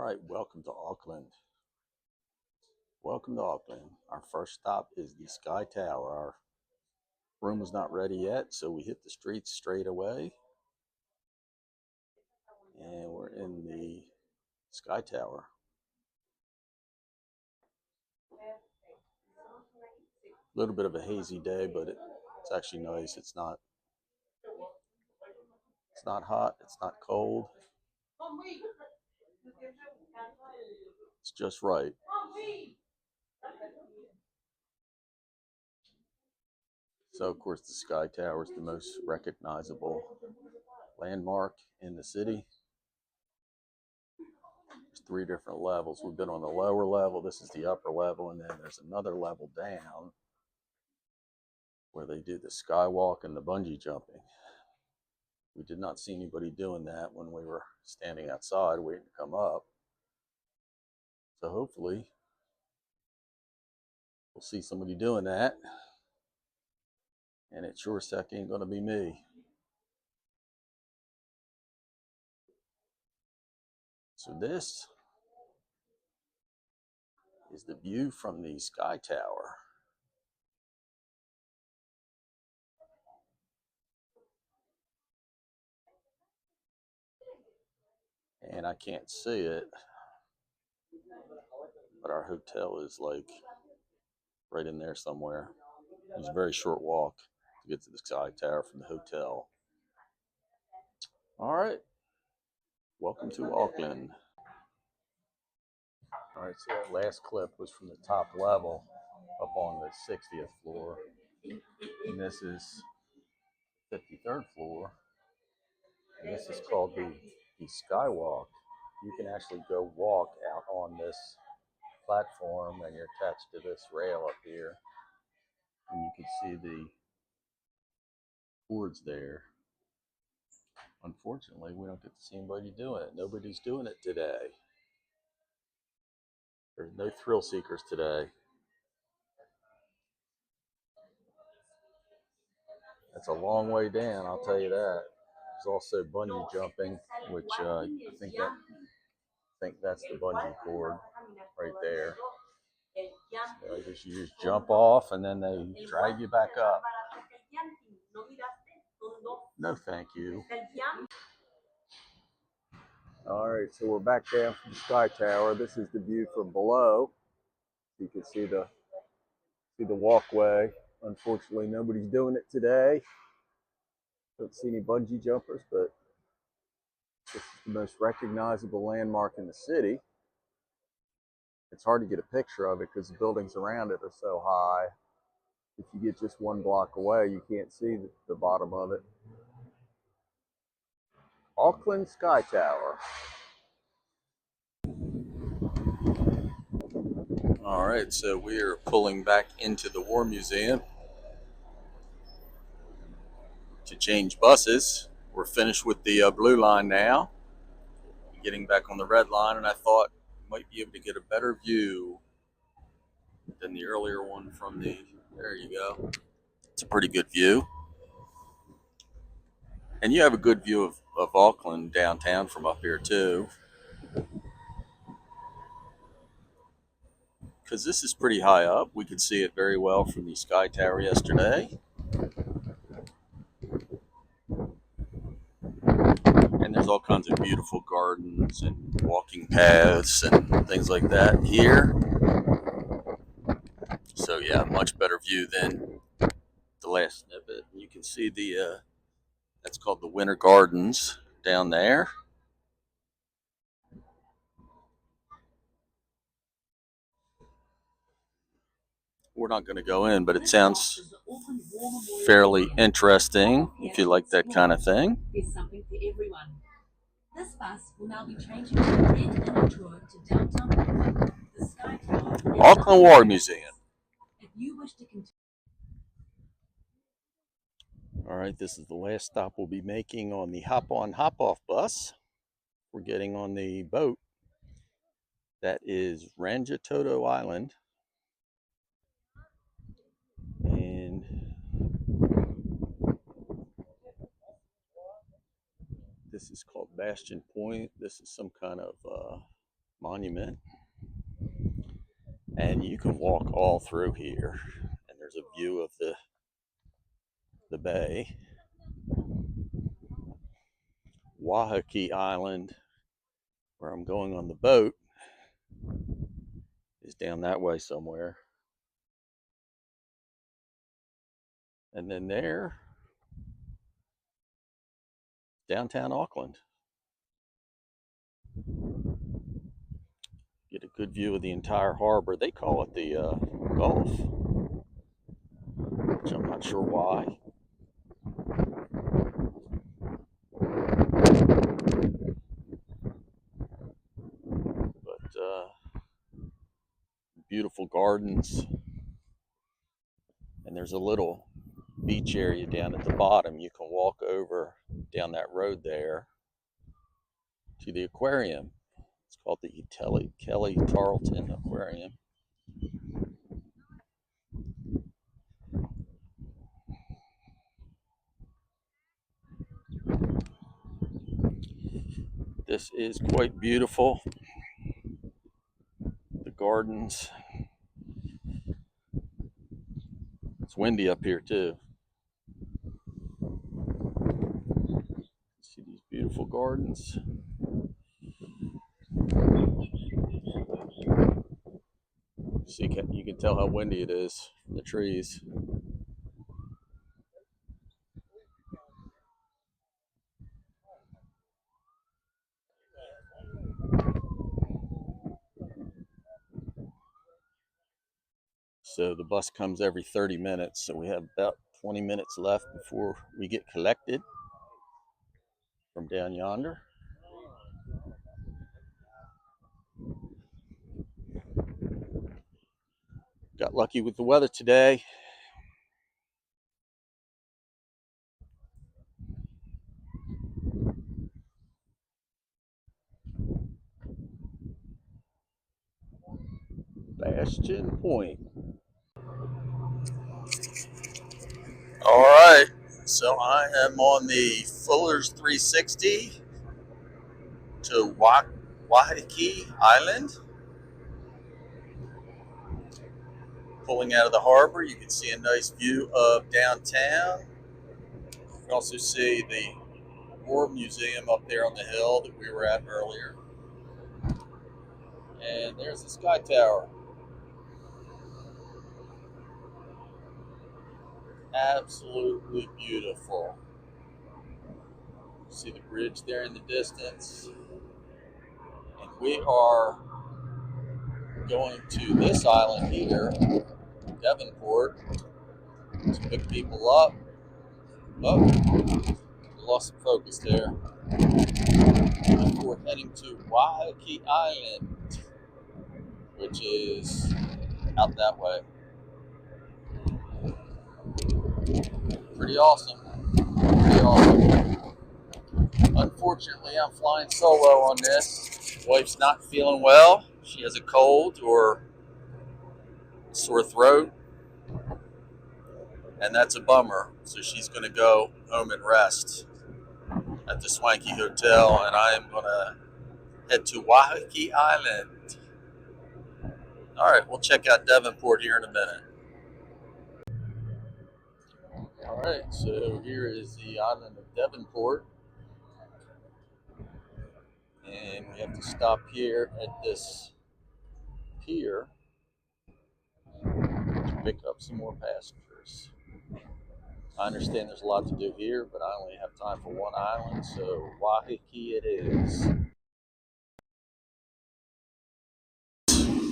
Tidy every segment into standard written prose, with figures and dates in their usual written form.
right, welcome to Auckland. Welcome to Auckland. Our first stop is the SkyTower. Our room was not ready yet, so we hit the streets straight away. And we're in the SkyTower. A little bit of a hazy day, but it's actually nice. It's not hot, it's not cold. It's just right. So, of course, the SkyTower is the most recognizable landmark in the city. There's 3 different levels. We've been on the lower level. This is the upper level, and then there's another level down where they do the skywalk and the bungee jumping. We did not see anybody doing that when we were standing outside waiting to come up. So hopefully we'll see somebody doing that. And it sure as heck ain't going to be me. So this is the view from the SkyTower. And I can't see it, but our hotel is like right in there somewhere. It's a very short walk to get to the SkyTower from the hotel. All right, welcome to Auckland. All right, so that last clip was from the top level up on the 60th floor. And this is 53rd floor. And this is called the Skywalk. You can actually go walk out on this platform, and you're attached to this rail up here. And you can see the boards there. Unfortunately, we don't get to see anybody doing it. Nobody's doing it today. There's no thrill seekers today. That's a long way down, I'll tell you that. There's also bungee jumping, which I think that's the bungee cord right there. So you just jump off, and then they drag you back up. No, thank you. All right, so we're back down from the SkyTower. This is the view from below. You can see the walkway. Unfortunately, nobody's doing it today. Don't see any bungee jumpers, but this is the most recognizable landmark in the city. It's hard to get a picture of it because the buildings around it are so high. If you get just 1 block away, you can't see the bottom of it. Auckland SkyTower. All right, so we are pulling back into the War Museum to change buses. We're finished with the blue line now, getting back on the red line, and I thought we might be able to get a better view than the earlier one from the, there you go. It's a pretty good view. And you have a good view of Auckland downtown from up here too. Because this is pretty high up. We could see it very well from the SkyTower yesterday. And there's all kinds of beautiful gardens and walking paths and things like that here. So yeah, much better view than the last snippet. You can see the, that's called the Winter Gardens down there. We're not going to go in, but it sounds fairly interesting if you like that kind of thing. There's something for everyone. This bus will now be changing to a red tour to downtown the SkyTower. Auckland War Museum. If you wish to continue. All right, this is the last stop we'll be making on the hop-on, hop-off bus. We're getting on the boat. That is Rangitoto Island. And this is called Bastion Point. This is some kind of monument. And you can walk all through here. And there's a view of the bay. Waiheke Island, where I'm going on the boat, is down that way somewhere. And then there, downtown Auckland. Get a good view of the entire harbor. They call it the Gulf, which I'm not sure why. But beautiful gardens. And there's a little beach area down at the bottom. You can walk over down that road there to the aquarium. It's called the Kelly Tarleton Aquarium. This is quite beautiful. The gardens. It's windy up here too. See these beautiful gardens. See, you can tell how windy it is from the trees. So the bus comes every 30 minutes. So we have about 20 minutes left before we get collected from down yonder. Got lucky with the weather today. Bastion Point. All right, so I am on the Fuller's 360 to Waiheke Island. Pulling out of the harbor, you can see a nice view of downtown. You can also see the War Museum up there on the hill that we were at earlier. And there's the SkyTower. Absolutely beautiful. See the bridge there in the distance. And we are going to this island here, Devonport, to pick people up. Oh, we lost some focus there. We're heading to Waiheke Island, which is out that way. Pretty awesome. Pretty awesome. Unfortunately, I'm flying solo on this. Wife's not feeling well. She has a cold or sore throat, and that's a bummer. So she's going to go home and rest at the swanky hotel, and I am going to head to Waiheke Island. All right, we'll check out Devonport here in a minute. All right, so here is the island of Devonport. And we have to stop here at this pier to pick up some more passengers. I understand there's a lot to do here, but I only have time for one island, so Waiheke it is.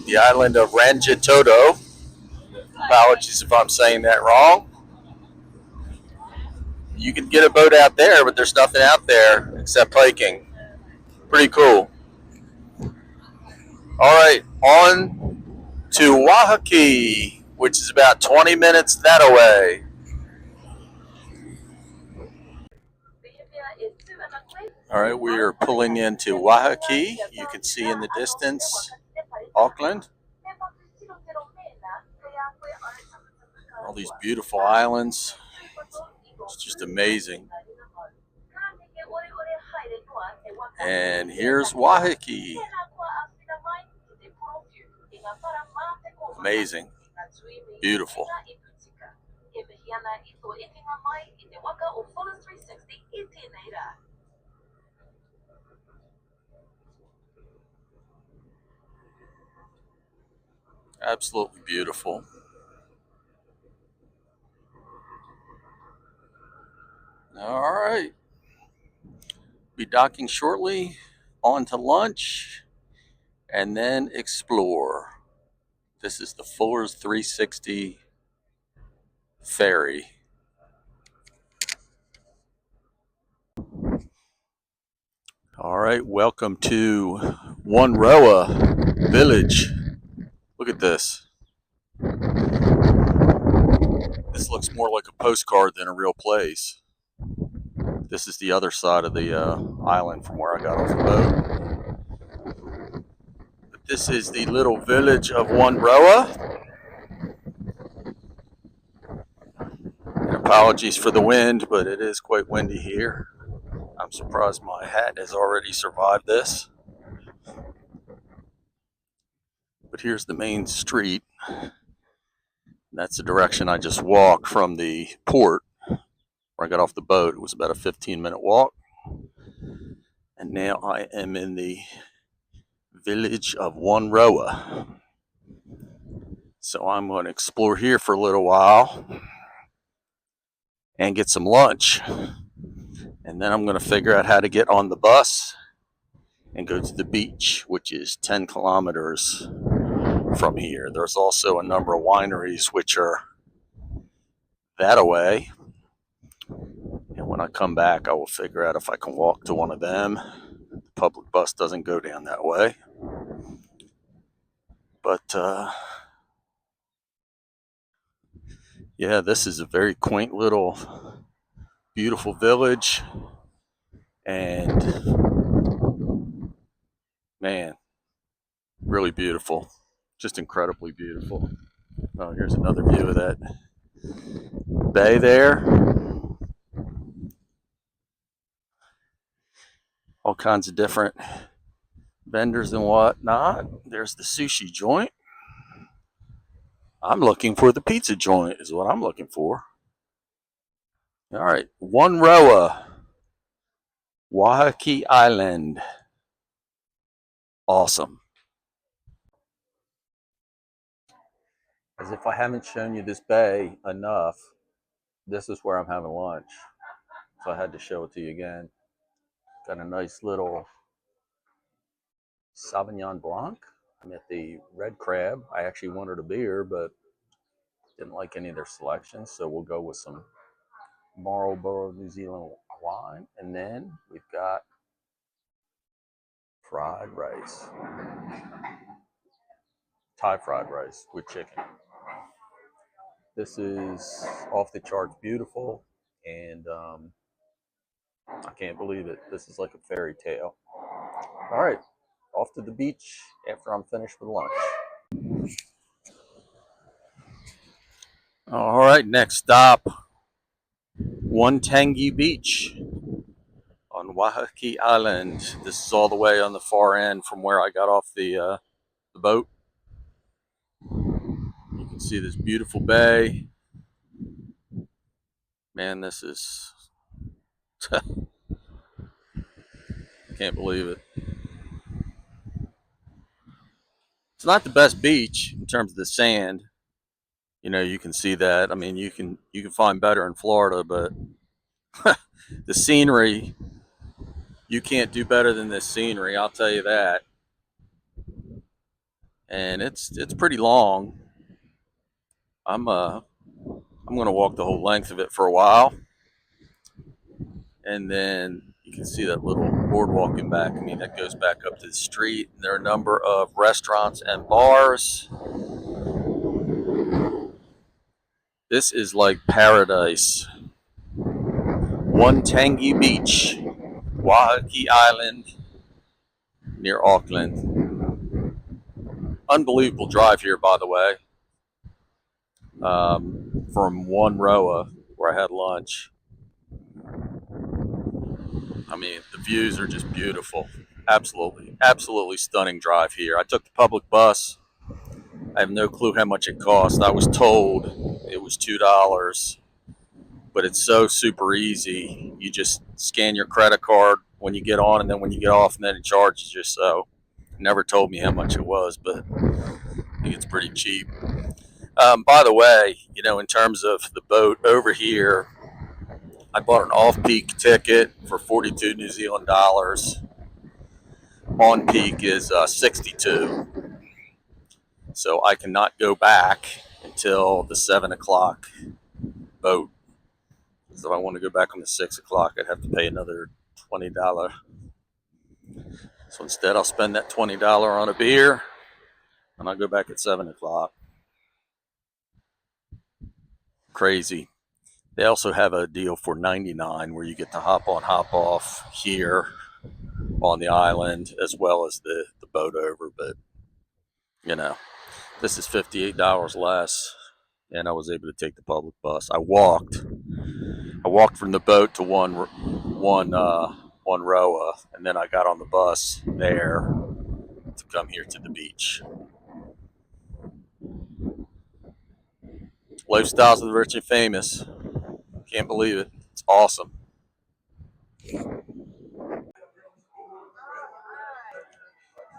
The island of Rangitoto. Apologies if I'm saying that wrong. You can get a boat out there, but there's nothing out there except hiking. Pretty cool. All right, on to Waiheke, which is about 20 minutes that away. All right, we are pulling into Waiheke. You can see in the distance Auckland. All these beautiful islands. It's just amazing. And here's Waiheke. Amazing. Beautiful. Absolutely beautiful. All right. Be docking shortly. On to lunch and then explore. This is the Fuller's 360 ferry. All right, welcome to Waterfront Village. Look at this. This looks more like a postcard than a real place. This is the other side of the island from where I got off the boat. But this is the little village of Waterfront. Apologies for the wind, but it is quite windy here. I'm surprised my hat has already survived this. But here's the main street. That's the direction I just walked from the port where I got off the boat. It was about a 15-minute walk. And now I am in the village of Waterfront. So I'm going to explore here for a little while and get some lunch. And then I'm going to figure out how to get on the bus and go to the beach, which is 10 kilometers from here. There's also a number of wineries which are that away. And when I come back, I will figure out if I can walk to one of them. The public bus doesn't go down that way. But yeah, this is a very quaint little beautiful village. And man, really beautiful. Just incredibly beautiful. Oh, here's another view of that bay there. All kinds of different vendors and whatnot. There's the sushi joint. I'm looking for the pizza joint is what I'm looking for. All right, Waterfront, Waiheke Island. Awesome. As if I haven't shown you this bay enough, this is where I'm having lunch. So I had to show it to you again. Got a nice little Sauvignon Blanc. I'm at the Red Crab. I actually wanted a beer, but didn't like any of their selections. So we'll go with some Marlborough New Zealand wine. And then we've got fried rice. Thai fried rice with chicken. This is off the charts beautiful. And I can't believe it. This is like a fairy tale. All right, off to the beach after I'm finished with lunch. All right, next stop, Waitangi Beach on Waiheke Island. This is all the way on the far end from where I got off the boat. You can see this beautiful bay. Man, this is... Can't believe it. It's not the best beach in terms of the sand. You know, you can see that. I mean, you can find better in Florida, but the scenery, you can't do better than this scenery, I'll tell you that. And it's pretty long. I'm going to walk the whole length of it for a while. And then you can see that little boardwalk in back. I mean, that goes back up to the street. And there are a number of restaurants and bars. This is like paradise. Waitangi Beach, Waiheke Island, near Auckland. Unbelievable drive here, by the way. From Waterfront, where I had lunch. I mean, the views are just beautiful. Absolutely stunning drive here. I took the public bus I have no clue how much it cost. I was told it was $2, but it's so super easy. You just scan your credit card when you get on, and then when you get off, and then it charges you. So, never told me how much it was, but I think it's pretty cheap. By the way, in terms of the boat over here, I bought an off-peak ticket for 42 New Zealand dollars. On peak is 62. So I cannot go back until the 7 o'clock boat. So if I want to go back on the 6 o'clock, I'd have to pay another $20. So instead, I'll spend that $20 on a beer, and I'll go back at 7 o'clock. Crazy. They also have a deal for $99 where you get to hop on, hop off here on the island, as well as the boat over. But, this is $58 less, and I was able to take the public bus. I walked from the boat to one rowa, and then I got on the bus there to come here to the beach. Lifestyles of the rich and famous. Can't believe it. It's awesome.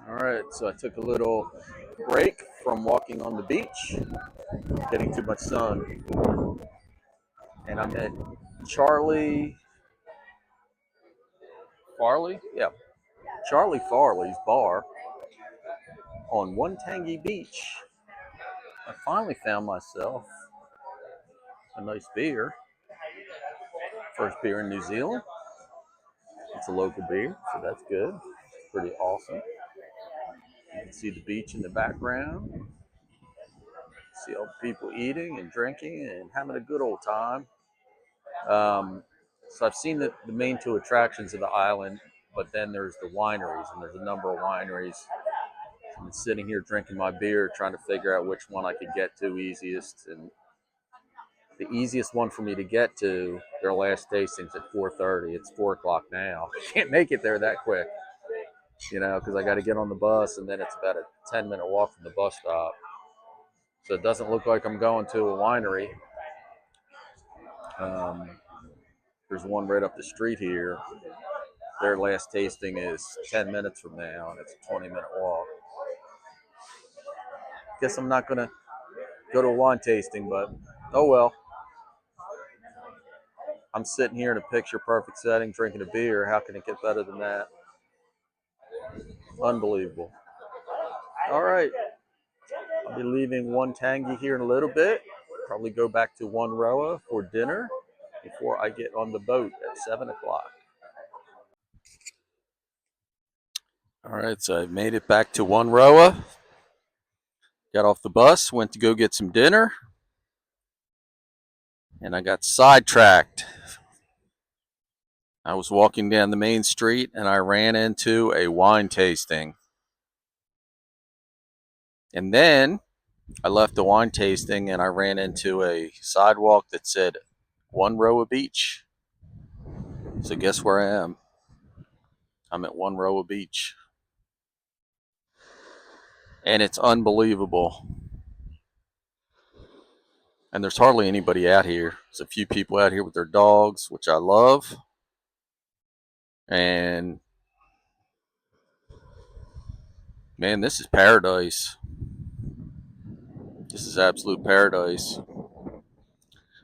All right, so I took a little break from walking on the beach, getting too much sun, and I'm at Charlie Farley? Yeah, Charlie Farley's bar on Waitangi Beach. I finally found myself a nice beer. First beer in New Zealand. It's a local beer, so that's good. It's pretty awesome. You can see the beach in the background. See all the people eating and drinking and having a good old time. So I've seen the main two attractions of the island, but then there's the wineries, and there's a number of wineries. I've been sitting here drinking my beer, trying to figure out which one I could get to easiest. And the easiest one for me to get to, their last tasting's at 4:30. It's 4 o'clock now. I can't make it there that quick, because I got to get on the bus, and then it's about a 10-minute walk from the bus stop. So it doesn't look like I'm going to a winery. There's one right up the street here. Their last tasting is 10 minutes from now, and it's a 20-minute walk. Guess I'm not going to go to a wine tasting, but oh well. I'm sitting here in a picture-perfect setting, drinking a beer. How can it get better than that? Unbelievable. All right. I'll be leaving Waitangi here in a little bit. Probably go back to One Roa for dinner before I get on the boat at 7 o'clock. All right, so I made it back to One Roa. Got off the bus, went to go get some dinner, and I got sidetracked. I was walking down the main street, and I ran into a wine tasting. And then I left the wine tasting, and I ran into a sidewalk that said One Roa Beach. So guess where I am? I'm at One Roa Beach. And it's unbelievable. And there's hardly anybody out here. There's a few people out here with their dogs, which I love. And man, this is paradise. This is absolute paradise.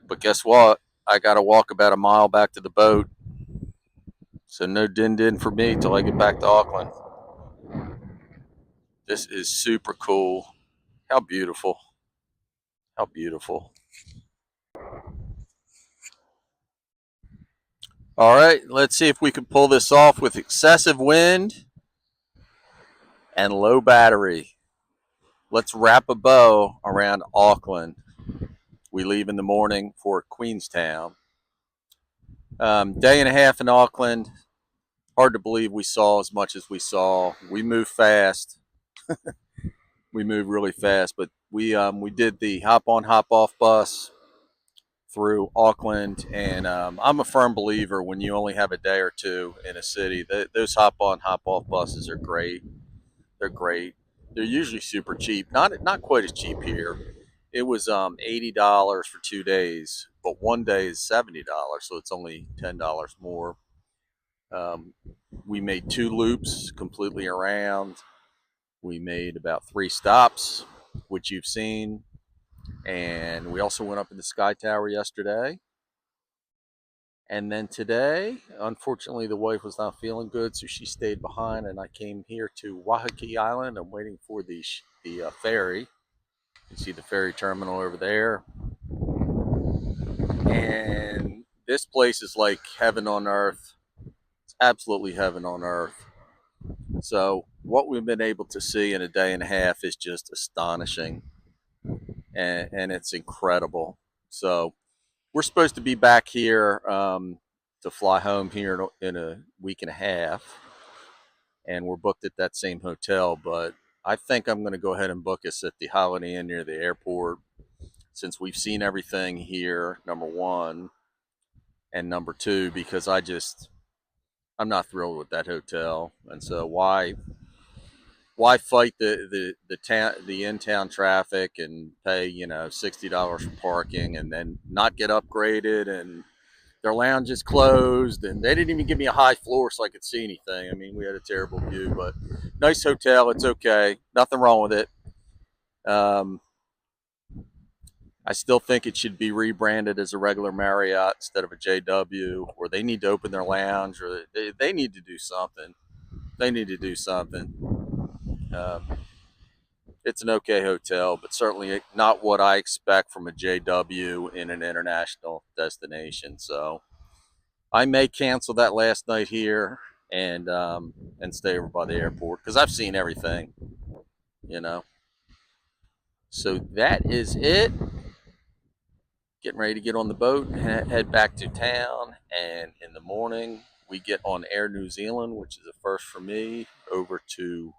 But guess what? I got to walk about a mile back to the boat. So no din-din for me till I get back to Auckland. This is super cool. How beautiful. How beautiful. All right, let's see if we can pull this off with excessive wind and low battery. Let's wrap a bow around Auckland. We leave in the morning for Queenstown. Day and a half in Auckland. Hard to believe we saw as much as we saw. We moved fast. We moved really fast, but we did the hop on, hop off bus through Auckland, and I'm a firm believer when you only have a day or two in a city, those hop on, hop off buses are great. They're great. They're usually super cheap. Not quite as cheap here. It was $80 for 2 days, but one day is $70, so it's only $10 more. Um, we made 2 loops completely around. We made about 3 stops, which you've seen, and we also went up in the SkyTower yesterday. And then today, unfortunately, the wife was not feeling good, so she stayed behind, and I came here to Waiheke Island. I'm waiting for the ferry. You can see the ferry terminal over there. And this place is like heaven on earth. It's absolutely heaven on earth. So what we've been able to see in a day and a half is just astonishing, and it's incredible. So we're supposed to be back here to fly home here in a week and a half, and we're booked at that same hotel. But I think I'm going to go ahead and book us at the Holiday Inn near the airport, since we've seen everything here. Number one, and number two, because I'm not thrilled with that hotel, and so why fight the in town traffic and pay $60 for parking and then not get upgraded, and their lounge is closed, and they didn't even give me a high floor so I could see anything. I mean, we had a terrible view, but nice hotel. It's okay. Nothing wrong with it. Um, I still think it should be rebranded as a regular Marriott instead of a JW, or they need to open their lounge, or they need to do something. They need to do something. Um, it's an okay hotel, but certainly not what I expect from a JW in an international destination. So I may cancel that last night here and stay over by the airport because I've seen everything, you know. So that is it. Getting ready to get on the boat and head back to town. And in the morning, we get on Air New Zealand, which is a first for me, over to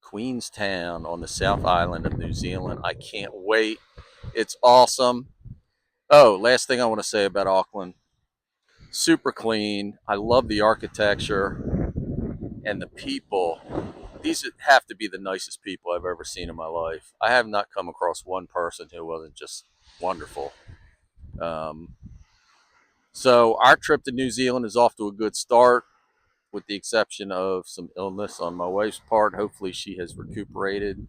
Queenstown on the South Island of New Zealand. I can't wait. It's awesome. Oh, last thing I want to say about Auckland, super clean. I love the architecture and the people. These have to be the nicest people I've ever seen in my life. I have not come across one person who wasn't just wonderful. Um, so our trip to New Zealand is off to a good start, with the exception of some illness on my wife's part. Hopefully she has recuperated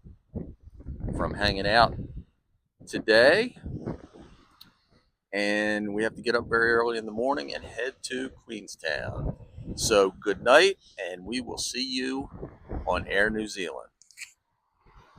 from hanging out today. And we have to get up very early in the morning and head to Queenstown. So good night, and we will see you on Air New Zealand.